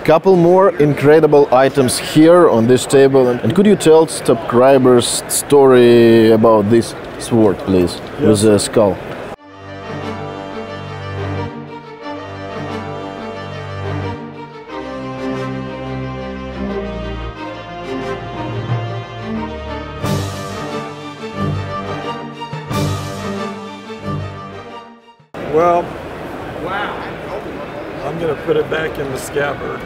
couple more incredible items here on this table. And could you tell subscribers story about this sword, please, with the skull? Well, I'm going to put it back in the scabbard.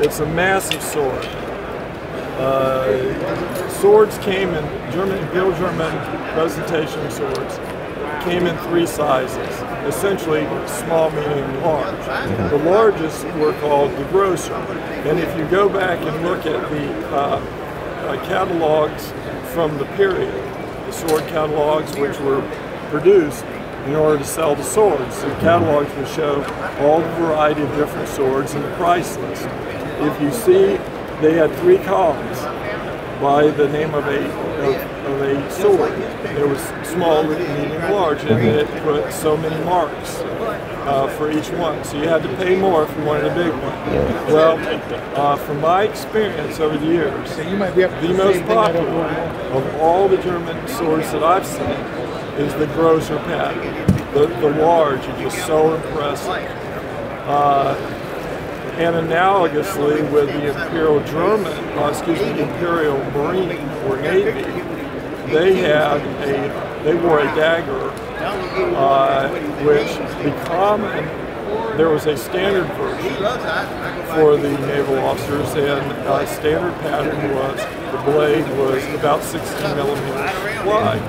It's a massive sword. Swords came in Imperial German presentation swords came in 3 sizes, essentially small, medium, large. The largest were called the grosser. And if you go back and look at the catalogs from the period, the sword catalogs which were produced in order to sell the swords, the catalogs will show all the variety of different swords and the price list. If you see, they had 3 columns by the name of a sword. There was small, medium, large, and it put so many marks for each one. So you had to pay more if you wanted a big one. Well, from my experience over the years, the most popular of all the German swords that I've seen is the grosser pattern. The large is just so impressive. And analogously with the Imperial German, Imperial Marine or Navy, they wore a dagger, which there was a standard version for the naval officers, and standard pattern was the blade was about 16 millimeters wide.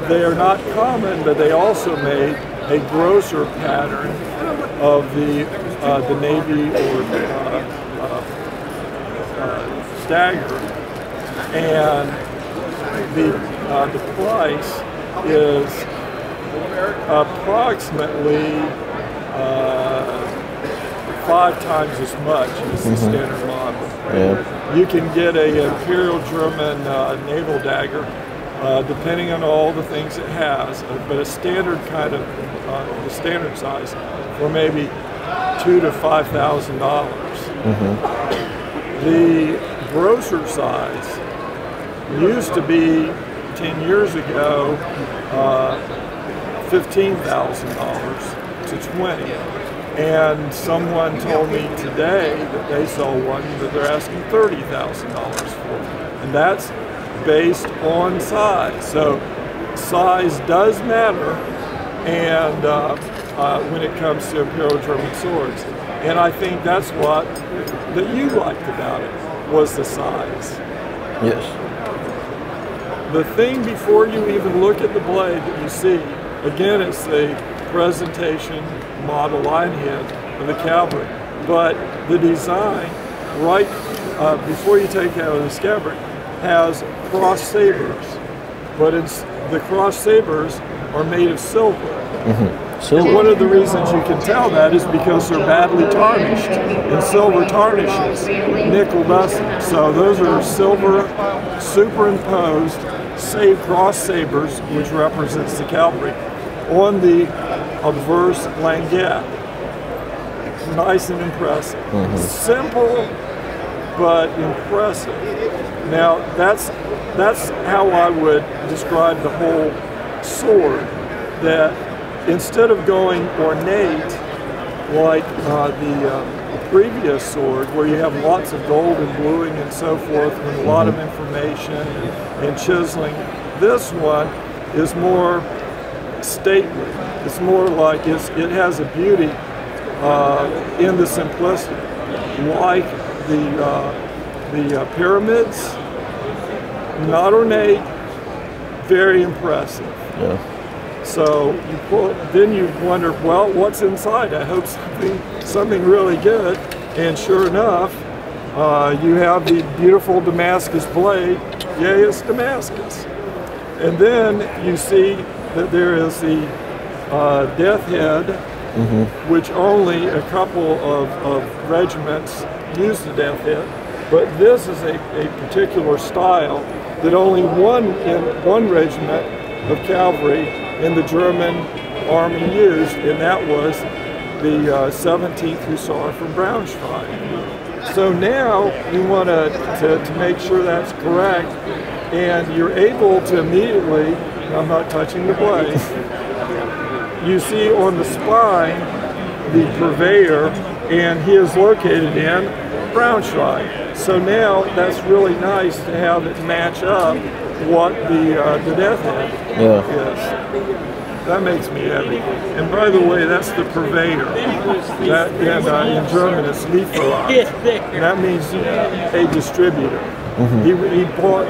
They are not common, but they also made a grosser pattern of the Navy or dagger, and the price is approximately 5 times as much as the standard model. Yeah. You can get a Imperial German naval dagger, depending on all the things it has, but a standard kind of the standard size for maybe $2,000 to $5,000. The grosser size used to be 10 years ago $15,000 to $20,000, and someone told me today that they saw one that they're asking $30,000 for, and that's based on size. So size does matter, and when it comes to Imperial German swords, and I think that's what that you liked about it was the size. Yes. The thing before you even look at the blade that you see, again, it's the presentation model line head of the cavalry, but the design right before you take it out of the scabbard has cross sabers, but the cross sabers are made of silver. And one of the reasons you can tell that is because they're badly tarnished, and silver tarnishes, nickel doesn't. So those are silver superimposed cross sabers, which represents the cavalry, on the obverse languette. Nice and impressive. Simple, but impressive. Now that's how I would describe the whole sword. That instead of going ornate like the previous sword, where you have lots of gold and bluing and so forth, and a lot of information and chiseling, this one is more stately. It's more like it has a beauty in the simplicity, like the pyramids, not ornate, very impressive. Yeah. So then you wonder, well, what's inside? I hope something really good. And sure enough, you have the beautiful Damascus blade. Yea, it's Damascus. And then you see that there is the death head, which only a couple of regiments use the death head. But this is a particular style that only one regiment of cavalry in the German army used, and that was the 17th Hussar from Braunschweig. So now you want to make sure that's correct, and you're able to immediately, I'm not touching the blade, you see on the spine the purveyor, and he is located in Braunschweig. So now that's really nice to have it match up what the death head is. That makes me happy. And by the way, that's the purveyor. That in German is Lieferant. That means a distributor. He bought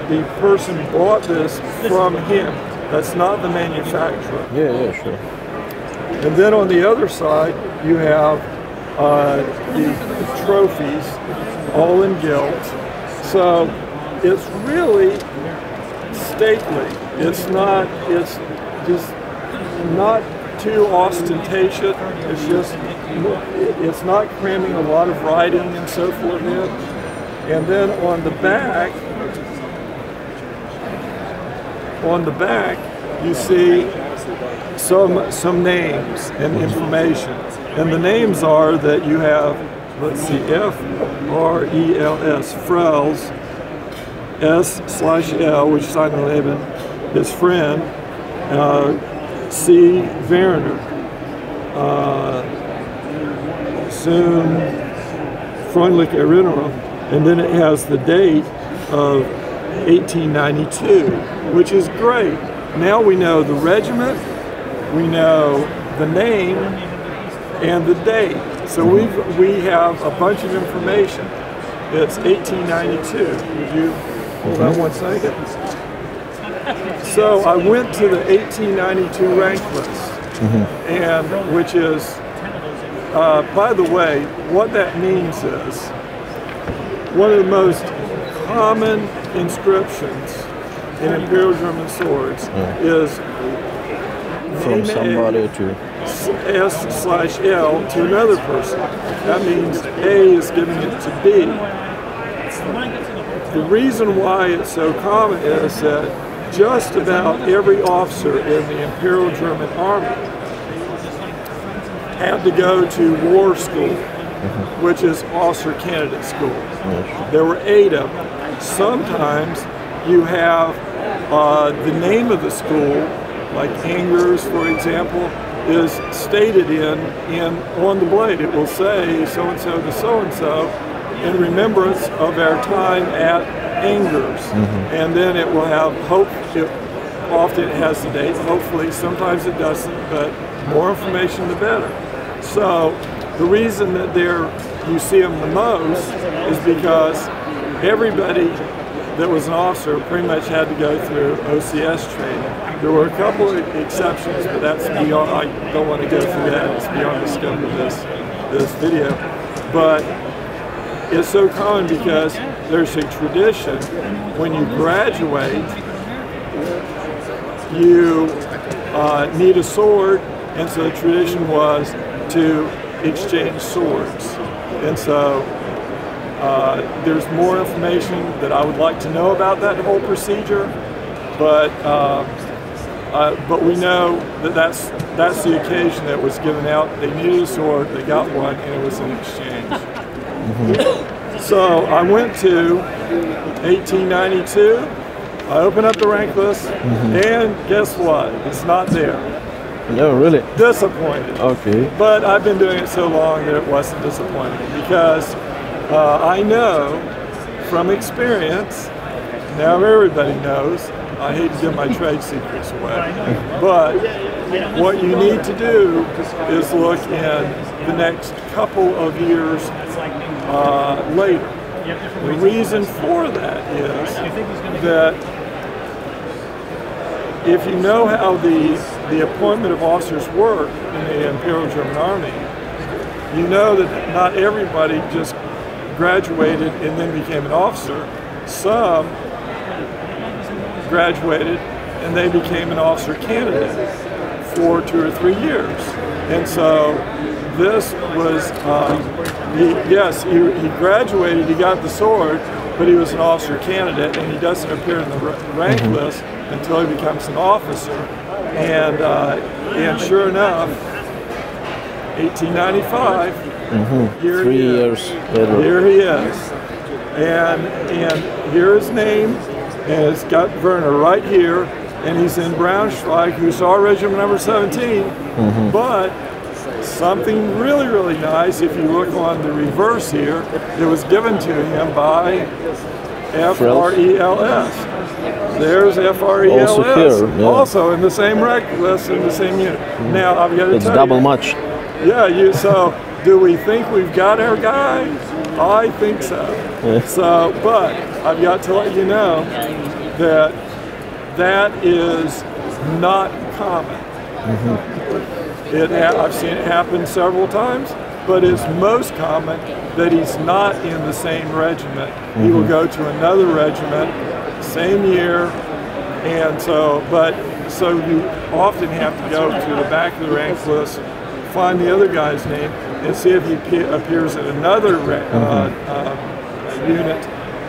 the person bought this from him. That's not the manufacturer. Yeah, sure. And then on the other side, you have the trophies, all in gilt. So it's really stately. It's just not too ostentatious. It's not cramming a lot of writing and so forth in. And then on the back, you see some names and information. And the names are that you have, let's see, F-R-E-L-S, Frels, S/L, which is Leben, his friend, C. Werner, soon Freundliche Erinnerung, and then it has the date of 1892, which is great. Now we know the regiment, we know the name, and the date. So we have a bunch of information. It's 1892. Would you hold on one second? So I went to the 1892 rank list, and which is, by the way, what that means is one of the most common inscriptions in Imperial German swords is from somebody to S/L to another person. That means A is giving it to B. The reason why it's so common is that just about every officer in the Imperial German Army had to go to war school, which is officer candidate school. There were 8 of them. Sometimes you have the name of the school, like Angers, for example, is stated on the blade. It will say so-and-so to so-and-so in remembrance of our time at Angers. And then it will have often it has the date, hopefully, sometimes it doesn't, but more information the better. So the reason that you see them the most is because everybody that was an officer pretty much had to go through OCS training. There were a couple of exceptions, but that's beyond, I don't want to go through that, it's beyond the scope of this video. But it's so common because there's a tradition, when you graduate, you need a sword, and so the tradition was to exchange swords. And so there's more information that I would like to know about that whole procedure, but we know that that's the occasion that was given out. They needed a sword, they got one, and it was an exchange. So I went to 1892, I opened up the rank list, and guess what? It's not there. No, really? Disappointed. Okay. But I've been doing it so long that it wasn't disappointing, because I know from experience, now everybody knows, I hate to give my trade secrets away, but what you need to do is look in the next couple of years later. The reason for that is that if you know how the appointment of officers work in the Imperial German Army, you know that not everybody just graduated and then became an officer. Some graduated and they became an officer candidate for 2 or 3 years. And so this was, he graduated, he got the sword, but he was an officer candidate, and he doesn't appear in the rank list until he becomes an officer. And sure enough, 1895. Here 3 years later. Here he is. And here his name, and it's got Werner right here, and he's in Braunschweig, Hussar Regiment number 17. But something really, really nice, if you look on the reverse here, it was given to him by FRELS. There's FRELS. Also here, yeah. Also in the same rank list, in the same unit. Now, I've got to It's tell double you, much. yeah, so do we think we've got our guy? I think so. Yeah. So, but I've got to let you know that that is not common. I've seen it happen several times, but it's most common that he's not in the same regiment. He will go to another regiment, same year, and so you often have to go to the back of the rank list, find the other guy's name, and see if he appears in another unit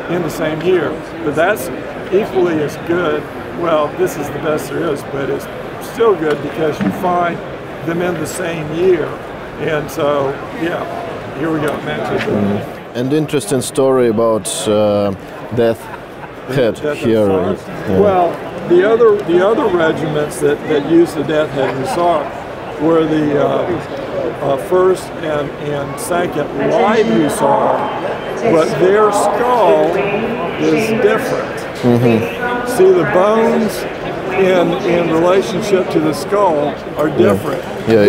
in the same year. But that's equally as good. Well, this is the best there is, but it's still good because you find them in the same year. And so, yeah, here we go. And interesting story about Death Head here. Well, the other regiments that used the Death Head Hussar were the 1st and 2nd Light Hussar, but their skull is different. See, the bones in relationship to the skull are different. Yeah,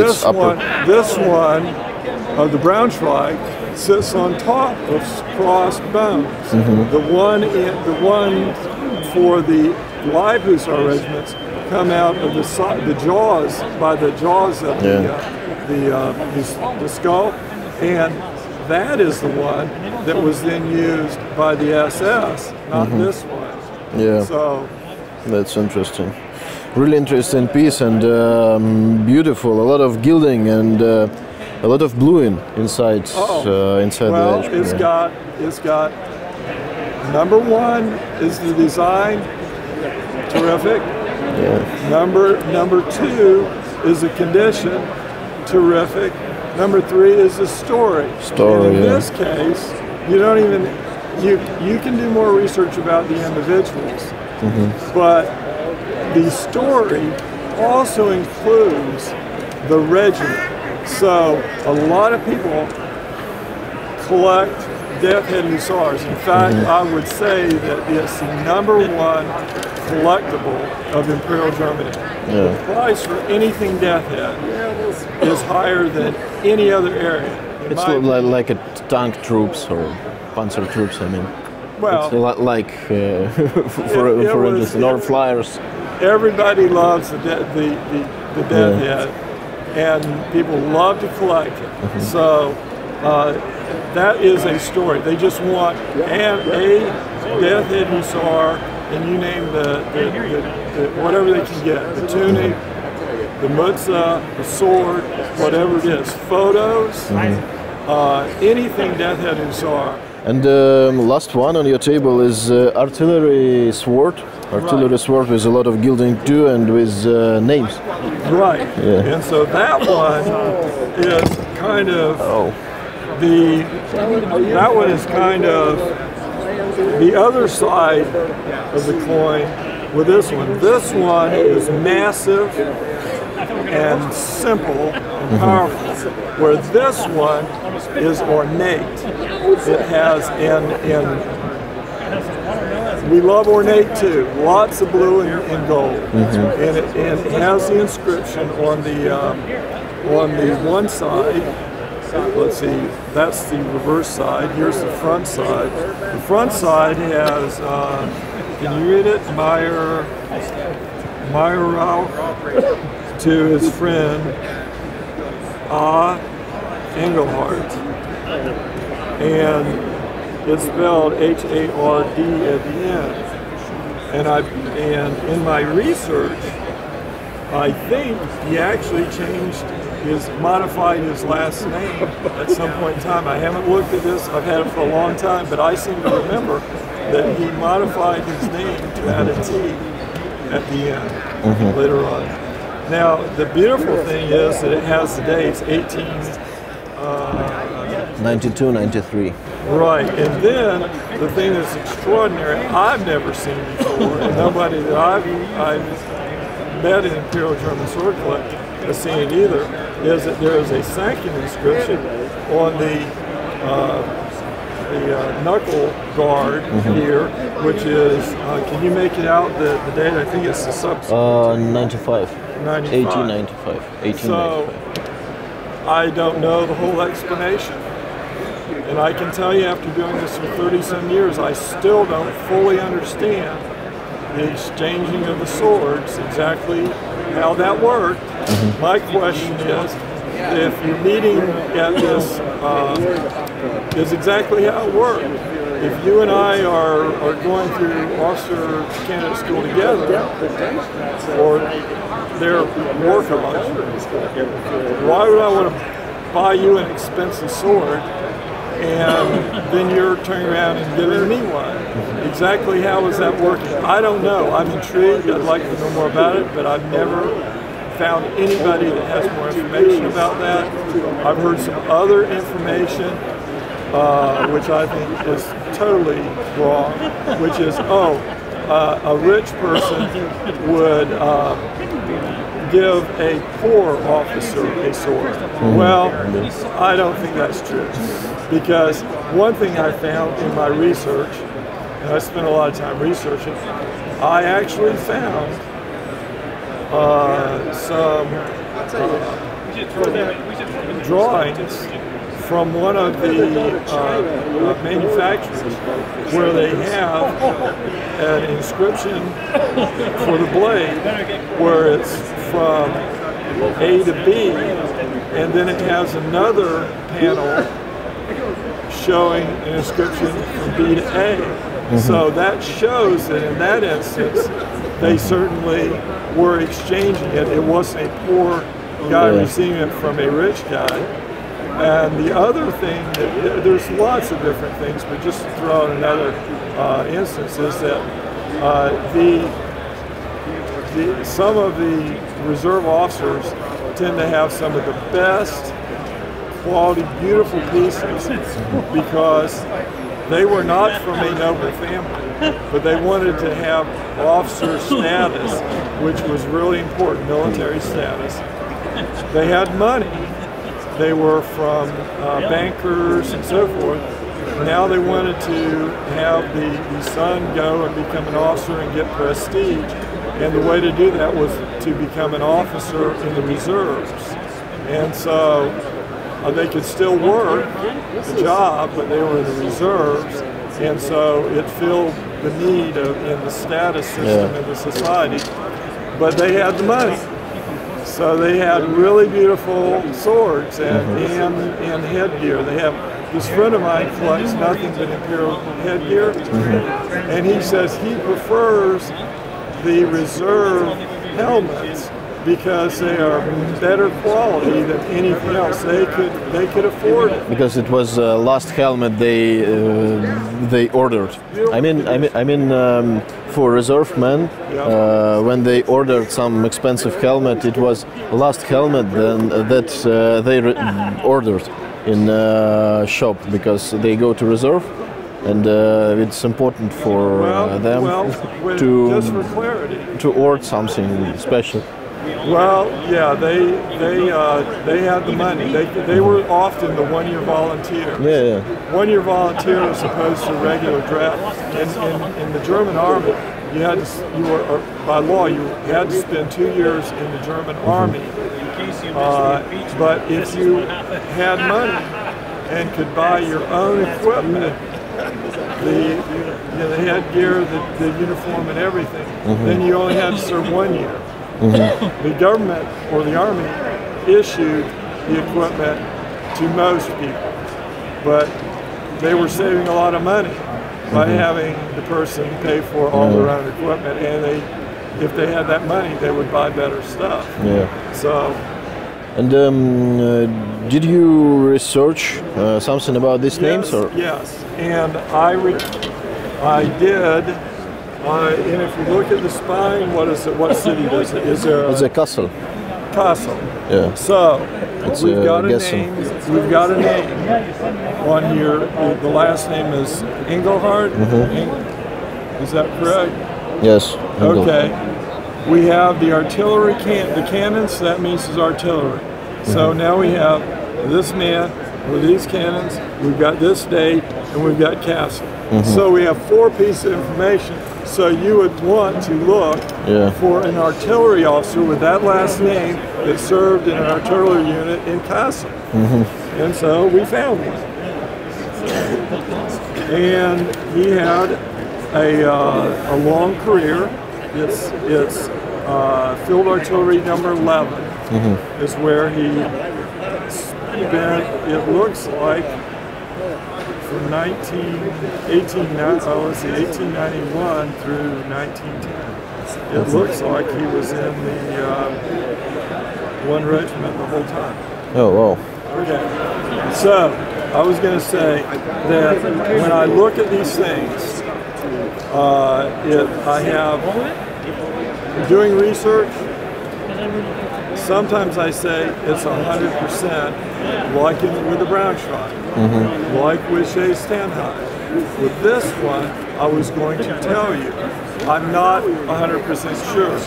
this one of the Braunschweig sits on top of crossed bones. The one for the Light Hussar regiments come out of the jaws, by the jaws of the skull, and that is the one that was then used by the SS, not this one. Yeah, so that's interesting. Really interesting piece and beautiful. A lot of gilding and a lot of bluing inside. Inside well, the HP. It's got number 1 is the design, terrific. Yeah. Number 2 is the condition, terrific. Number 3 is the story. And in this case, you don't even you can do more research about the individuals, but the story also includes the regiment. So a lot of people collect Death Head Hussars. In fact, I would say that it's the #1 collectible of Imperial Germany. The price for anything Death Head is higher than any other area. It's like a tank troops or panzer troops, I mean. Well, it's a lot like for instance, North Flyers. Everybody loves the Death Head, and people love to collect it. So that is a story. They just want a Death Head Hussar, and you name the whatever they can get, the tunic, the mutza, the sword, whatever it is, photos, anything Death Head Hussar. And last one on your table is artillery sword. Artillery sword with a lot of gilding too, and with names. Right. Yeah. And so that one is kind of that one is kind of the other side of the coin with this one. This one is massive and simple and powerful, where this one is ornate. It has we love ornate too. Lots of blue and gold, and it has the inscription on the one side. Let's see, that's the reverse side. Here's the front side. The front side has, can you read it? Meyerau to his friend Engelhardt, and it's spelled H-A-R-D at the end. And in my research, I think he actually modified his last name at some point in time. I haven't looked at this, I've had it for a long time, but I seem to remember that he modified his name to add a T at the end later on. Now, the beautiful thing is that it has the dates 92, 93. right, and then the thing that's extraordinary, I've never seen before, and nobody that I've met in Imperial German sword collecting has seen it either, is that there is a Sanction inscription on the knuckle guard here, which is, can you make it out, the date? I think it's the subsequent. 95. 95. 1895. So, I don't know the whole explanation. And I can tell you, after doing this for 30-some years, I still don't fully understand the exchanging of the swords, exactly how that worked. My question is, if you're meeting at this, is exactly how it worked. If you and I are going through officer candidate school together, or their war college, why would I want to buy you an expensive sword and then you're turning around and giving me one? Exactly how is that working? I don't know. I'm intrigued. I'd like to know more about it, but I've never found anybody that has more information about that. I've heard some other information, which I think is totally wrong, which is, a rich person would give a poor officer a sword. Well, I don't think that's true, because one thing I found in my research, and I spent a lot of time researching, I actually found some drawings from one of the manufacturers where they have an inscription for the blade where it's from A to B, and then it has another panel showing an inscription from B to A. So that shows that in that instance, they certainly were exchanging it. It wasn't a poor guy receiving it from a rich guy. And the other thing, there's lots of different things, but just to throw out another instance is that some of the reserve officers tend to have some of the best quality, beautiful pieces because they were not from a noble family, but they wanted to have officer status, which was really important, military status. They had money. They were from bankers and so forth. Now they wanted to have the son go and become an officer and get prestige. And the way to do that was to become an officer in the reserves. And so they could still work the job, but they were in the reserves. And so it filled the need in the status system in the society. But they had the money. So they had really beautiful swords and headgear. They have, this friend of mine collects nothing but Imperial headgear, and he says he prefers the reserve helmets because they are better quality than anything else. They could afford it because it was the last helmet they ordered. I mean for reserve men, when they ordered some expensive helmet, it was last helmet that they ordered in shop because they go to reserve, and it's important for them just for clarity, to order something special. Well, yeah, they had the money. They were often the one-year volunteers. One-year volunteer as opposed to regular draft. In the German army, by law you had to spend 2 years in the German army. But if you had money and could buy your own equipment, the headgear, the uniform, and everything, then you only had to serve 1 year. The government or the army issued the equipment to most people, but they were saving a lot of money by having the person pay for all their own equipment, and if they had that money, they would buy better stuff. So. And did you research something about these names? Or? Yes, and I did. And if you look at the spine, what is it? What city does it? Is there? It's a castle. Castle. Yeah. So It's we've got a guessing. name. We've got a name on here. The last name is Engelhardt. Is that correct? Yes. Okay. We have the artillery the cannons. That means it's artillery. So now we have this man with these cannons. We've got this date, and we've got Castle. So we have 4 pieces of information. So you would want to look for an artillery officer with that last name that served in an artillery unit in Castle. And so we found one. And he had a long career. It's Field Artillery number 11 is where he spent, it looks like, from 1891 through 1910. It looks like he was in the 1 regiment the whole time. Oh, wow. Okay. So, I was going to say that when I look at these things, I have, doing research, sometimes I say it's 100% like with the Braunschweig, like with Shea Stanheim. With this one, I was going to tell you, I'm not 100% sure.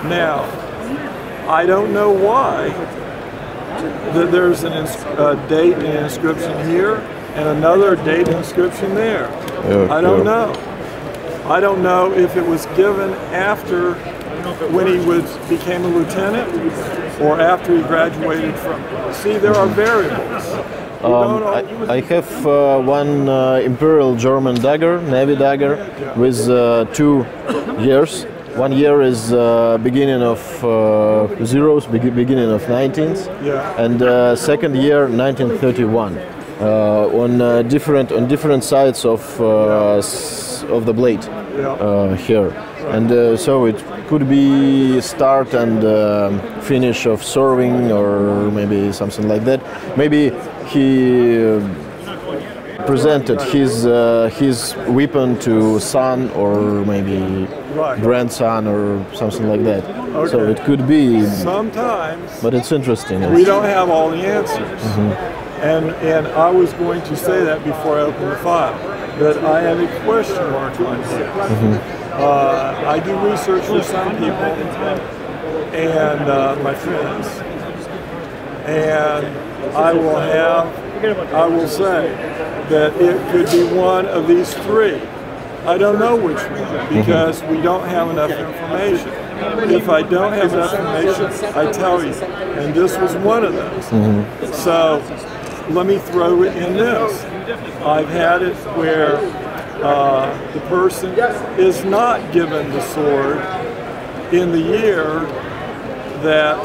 Now, I don't know why that there's a date and inscription here and another date and inscription there. I don't know. I don't know if it was given after when he became a lieutenant or after he graduated from. See, there are variables. I have one Imperial German dagger, Navy dagger, with 2 years. 1 year is beginning of zeros, beginning of 19th, and second year 1931. On different sides of the blade here, and so it could be start and finish of serving, or maybe something like that. Maybe he presented his weapon to son or maybe grandson or something like that. Okay. So it could be. Sometimes. But it's interesting. We don't have all the answers. And I was going to say that before I opened the file, that I have a question mark on this. I do research for some people and my friends, and I will say that it could be one of these 3. I don't know which one because we don't have enough information. If I don't have enough information, I tell you, and this was one of those. So let me throw it in this. I've had it where the person is not given the sword in the year that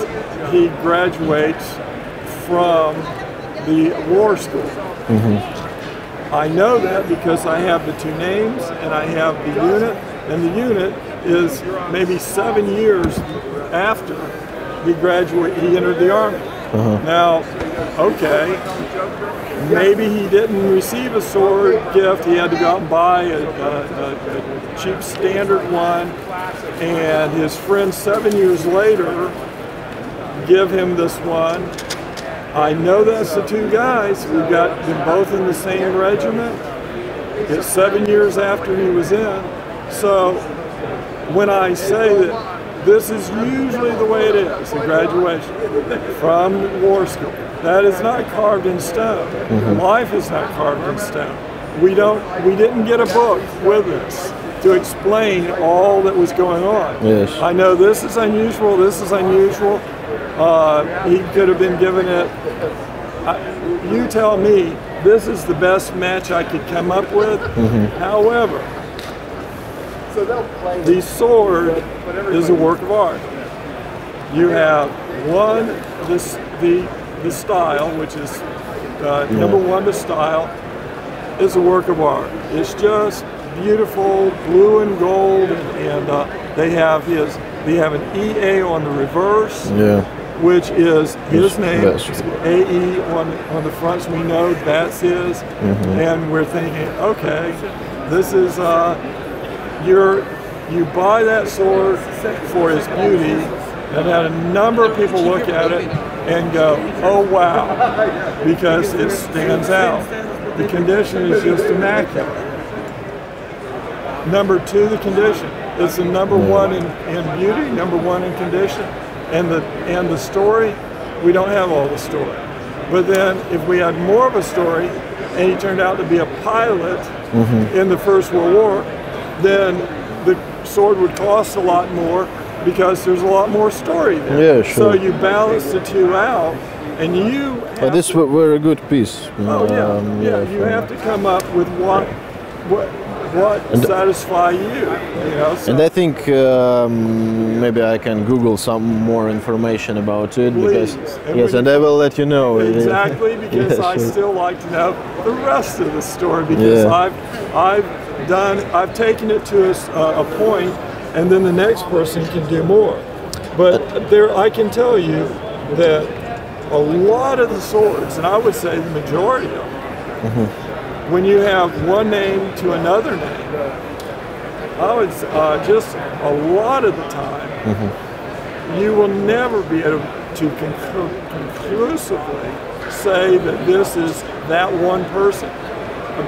he graduates from the war school. I know that because I have the 2 names and I have the unit, and the unit is maybe 7 years after he entered the Army. Now, okay, maybe he didn't receive a sword gift. He had to go out and buy a cheap standard one, and his friends 7 years later give him this one. I know that's the 2 guys. We've got them both in the same regiment. It's 7 years after he was in. So when I say that this is usually the way it is, the graduation from war school, that is not carved in stone. Life is not carved in stone. We didn't get a book with us to explain all that was going on. Yes. I know this is unusual, this is unusual. He could have been given it. You tell me, this is the best match I could come up with. However, the sword is a work of art. You have one, the style, which is number 1, the style, is a work of art. It's just beautiful, blue and gold, and they have an EA on the reverse, which is his name. AE on the front, so we know that's his. And we're thinking, okay, this is you buy that sword for its beauty, and had a number of people look at it and go, oh wow, because it stands out. The condition is just immaculate. Number two, the condition. It's the number one in beauty, number one in condition. And the story, we don't have all the story. But then if we had more of a story, and he turned out to be a pilot in the First World War, then the sword would cost a lot more because there's a lot more story there. Yeah, sure. So you balance the two out, and you have this were a good piece. Oh yeah, you have to come up with what satisfy you. So. And I think maybe I can Google some more information about it. Please. Because and I will let you know. Exactly, because I still like to know the rest of the story, because I've taken it to a point, and then the next person can do more. But I can tell you that a lot of the swords, and I would say the majority of them, when you have one name to another name, I would just a lot of the time, you will never be able to conclusively say that this is that one person,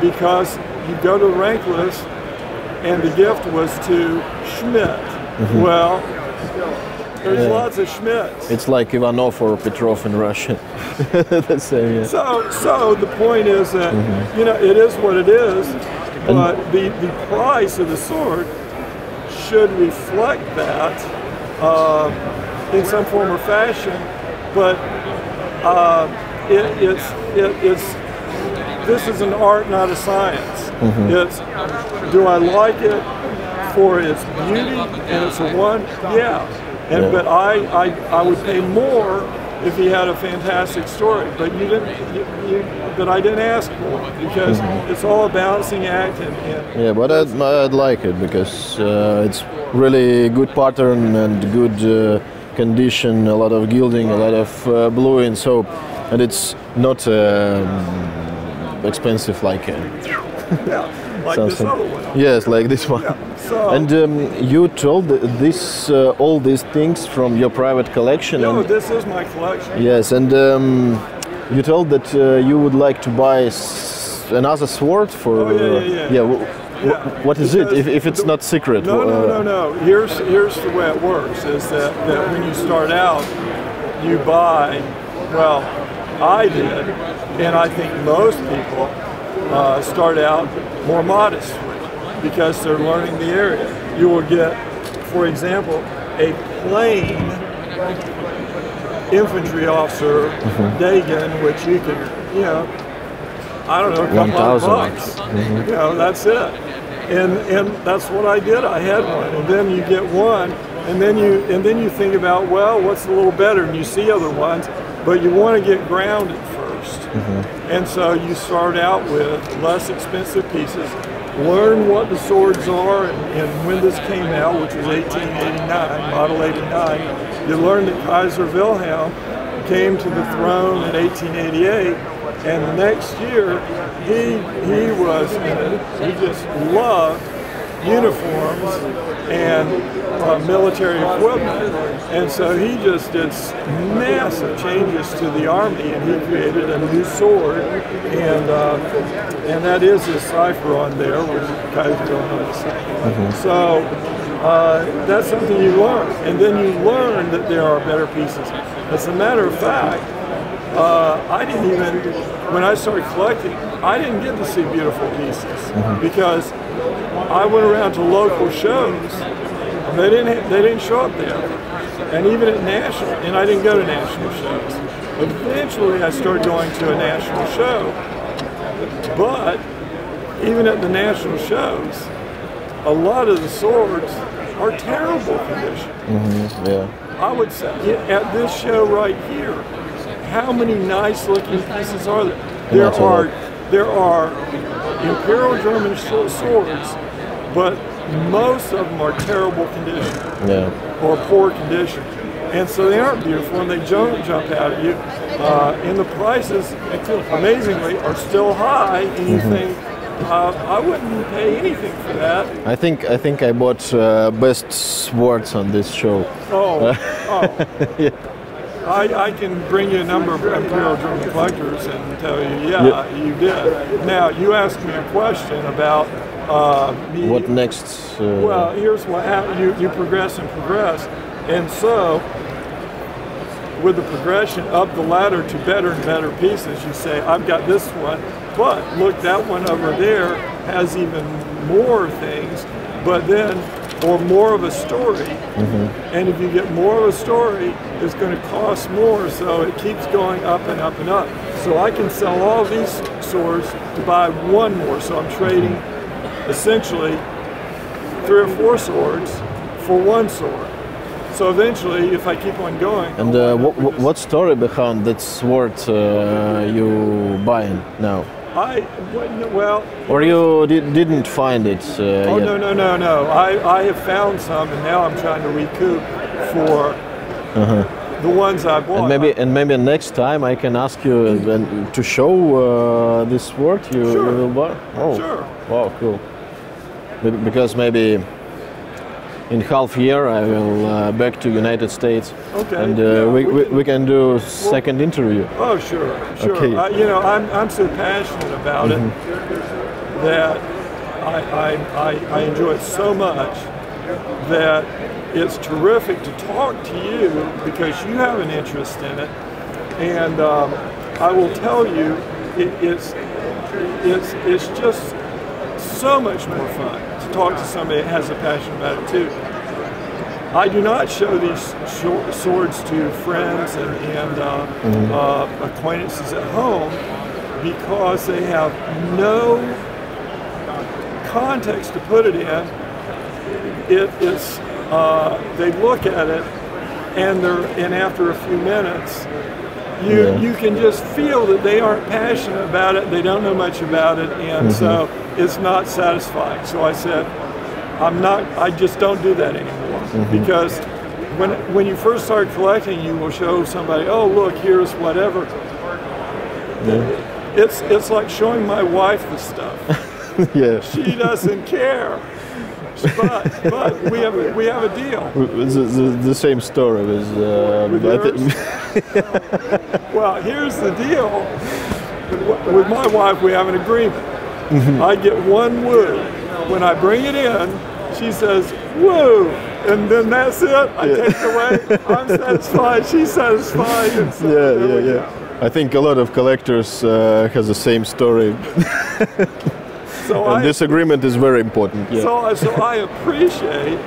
because you go to the rank list and the gift was to Schmidt. Well, there's lots of Schmidts. It's like Ivanov or Petrov in Russian. The same, yeah. So the point is that it is what it is, but the price of the sword should reflect that in some form or fashion. But this is an art, not a science. It's, do I like it for its beauty and it's a one? Yeah. But I would pay more if he had a fantastic story. But but I didn't ask for it, because it's all a balancing act. Yeah, but I'd like it because it's really good pattern and good condition, a lot of gilding, a lot of bluing, and it's not expensive like. Like this other one. Yes, like this one. Yeah. And you told this all these things from your private collection. No, this is my collection. Yes, and you told that you would like to buy another sword for. Oh, yeah. What is it? If it's not secret. No. Here's the way it works: is that when you start out, you buy. Well, I did, and I think most people start out more modestly, because they're learning the area. You will get, for example, a plain infantry officer Dagan, which you could, I don't know, a couple $1,000. That's it. And that's what I did. I had one, and then you get one, and then you think about, well, what's a little better? And you see other ones, but you want to get grounded first. And so you start out with less expensive pieces. Learn what the swords are, and when this came out, which was 1889, model 89, you learn that Kaiser Wilhelm came to the throne in 1888, and the next year he just loved uniforms and military equipment, and so he just did massive changes to the army, and he created a new sword, and that is his cipher on there, which Kaiser don't know to say. So that's something you learn, and then you learn that there are better pieces. As a matter of fact, I didn't even, when I started collecting, I didn't get to see beautiful pieces, because I went around to local shows, and they didn't show up there, and even at national, and I didn't go to national shows. Eventually, I started going to a national show, but even at the national shows, a lot of the swords are terrible condition. I would say at this show right here, how many nice looking pieces are there? There are Imperial German swords, but most of them are terrible condition or poor condition. And so they aren't beautiful, and they don't jump out at you. And the prices, amazingly, are still high, and you think, I wouldn't pay anything for that. I think I bought best swords on this show. Oh, Yeah. I can bring you a number of Imperial German collectors and tell you, yeah, you did. Now, you asked me a question about me. What next? Well, here's what happened. You progress and progress. And so, with the progression up the ladder to better and better pieces, you say, I've got this one, but look, that one over there has even more things, but then, or more of a story. And if you get more of a story, it's going to cost more, so it keeps going up and up and up. So I can sell all these swords to buy one more, so I'm trading essentially 3 or 4 swords for one sword. So eventually, if I keep on going... And what story behind that sword you buying now? Well... Or you didn't find it Oh, yet? No. I have found some, and now I'm trying to recoup for the ones I bought. And maybe next time I can ask you to show this sword you will buy? Oh, sure. Wow, cool. Because maybe in half year I will back to United States, okay. and Yeah, we can do second interview. Oh, sure. Okay. You know, I'm so passionate about it that I enjoy it so much that it's terrific to talk to you because you have an interest in it, and I will tell you, it's just so much more fun to talk to somebody that has a passion about it too. I do not show these swords to friends and acquaintances at home because they have no context to put it in. They look at it and after a few minutes, you can just feel that they aren't passionate about it. They don't know much about it, and so it's not satisfying. So I said, I just don't do that anymore because when you first start collecting, you will show somebody, oh look, here's whatever. It's like showing my wife the stuff. Yeah. She doesn't care. But we have a deal. The same story with Well, here's the deal. With my wife, we have an agreement. I get one woo. When I bring it in, she says woo, and then that's it. I take it away. I'm satisfied. She's satisfied. And so yeah. I think a lot of collectors has the same story. And this agreement is very important. Yeah. So I appreciate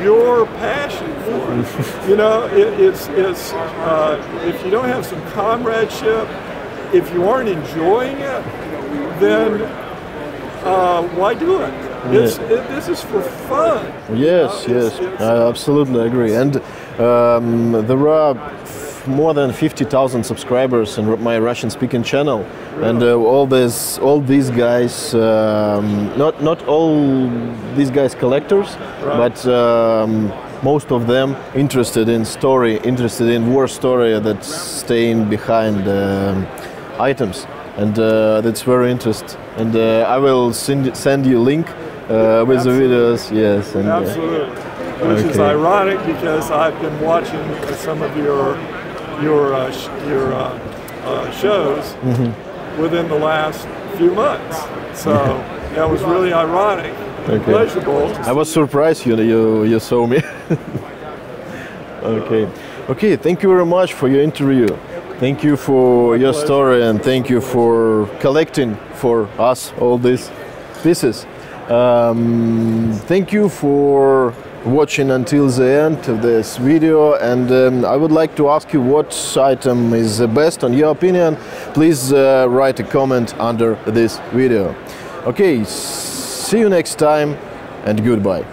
your passion for it. You know, it's if you don't have some comradeship, if you aren't enjoying it, then why do it? This is for fun. Yes, I absolutely agree. And there are more than 50,000 subscribers in my Russian-speaking channel, and all these guys, not all these guys collectors, but most of them interested in story, interested in war story that's staying behind items, and that's very interesting. And I will send you a link with the videos. Yes, and, absolutely. Which is ironic because I've been watching some of your shows within the last few months, so that was really ironic. Pleasurable. I was surprised you saw me. Okay. Thank you very much for your interview. Thank you for your story, and thank you for collecting for us all these pieces. Thank you for watching until the end of this video, and I would like to ask you what item is the best on your opinion. Please write a comment under this video. Okay, see you next time, and goodbye.